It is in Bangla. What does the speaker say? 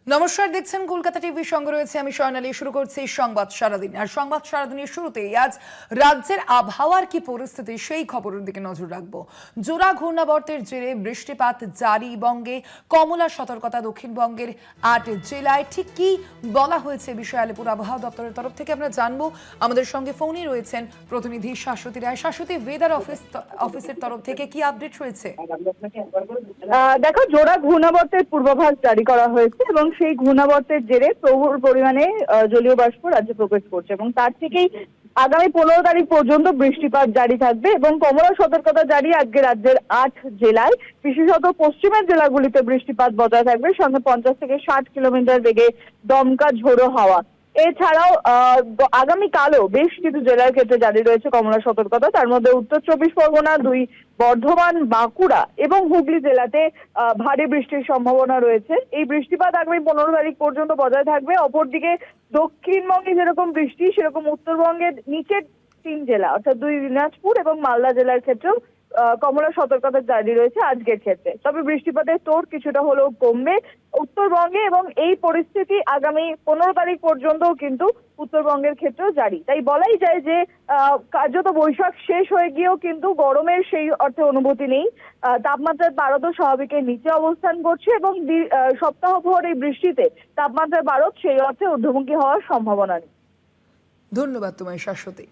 নমস্কার, দেখছেন কলকাতা টিভির সঙ্গে রয়েছে আমি স্বর্ণালী। শুরু করছি সংবাদ সারাদিন। আর সংবাদ সারাদিনের শুরুতেই আজ রাজ্যের আবহাওয়ার কি পরিস্থিতি সেই খবরের দিকে নজর রাখবো। জোড়া ঘূর্ণাবর্তের জেরে বৃষ্টিপাত জারি বঙ্গে, কমলা সতর্কতা দক্ষিণবঙ্গের 8 জেলায়। ঠিক কি বলা হয়েছে বিষয়ে আলিপুর আবহাওয়া দপ্তরের তরফ থেকে আমরা জানবো। আমাদের সঙ্গে ফোনে রয়েছেন প্রতিনিধি শাশ্বতী রায়। শাশ্বতী, ওয়েদার অফিসের তরফ থেকে কি আপডেট রয়েছে? দেখো, জোড়া ঘূর্ণাবর্তের পূর্বাভাস জারি করা হয়েছে এবং সেই ঘূর্ণাবর্তের জেরে প্রবল পরিমাণে জলীয় বাষ্প রাজ্যে প্রবেশ করছে এবং তার থেকেই আগামী 15 তারিখ পর্যন্ত বৃষ্টিপাত জারি থাকবে এবং কমলা সতর্কতা জারি আজকে রাজ্যের 8 জেলায়, বিশেষত পশ্চিমের জেলাগুলিতে বৃষ্টিপাত বজায় থাকবে, সঙ্গে 50 থেকে 60 কিলোমিটার বেগে দমকা ঝোড়ো হাওয়া। এছাড়াও আগামীকালও বেশ কিছু জেলার ক্ষেত্রে জারি রয়েছে কমলা সতর্কতা। তার মধ্যে উত্তর 24 পরগনা, 2 বর্ধমান, বাঁকুড়া এবং হুগলি জেলাতে ভারী বৃষ্টির সম্ভাবনা রয়েছে। এই বৃষ্টিপাত আগামী 15 তারিখ পর্যন্ত বজায় থাকবে। অপরদিকে দক্ষিণবঙ্গে যেরকম বৃষ্টি, সেরকম উত্তরবঙ্গের নিচের 3 জেলা অর্থাৎ 2 দিনাজপুর এবং মালদা জেলার ক্ষেত্রেও কমলা সতর্কতা জারি রয়েছে আজকের ক্ষেত্রে। তবে বৃষ্টিপাতের তোড় কিছুটা হলেও কমবে উত্তরবঙ্গে এবং এই পরিস্থিতি আগামী 15 তারিখ পর্যন্তও কিন্তু উত্তরবঙ্গের ক্ষেত্রেও জারি। তাই বলাই যায় যে কার্যত বৈশাখ শেষ হয়ে গিয়েও কিন্তু গরমের সেই অর্থে অনুভূতি নেই। তাপমাত্রার পারদও স্বাভাবিকের নিচে অবস্থান করছে এবং সপ্তাহভর এই বৃষ্টিতে তাপমাত্রার পারদ সেই অর্থে ঊর্ধ্বমুখী হওয়ার সম্ভাবনা নেই। ধন্যবাদ তোমায় শাশ্বতী।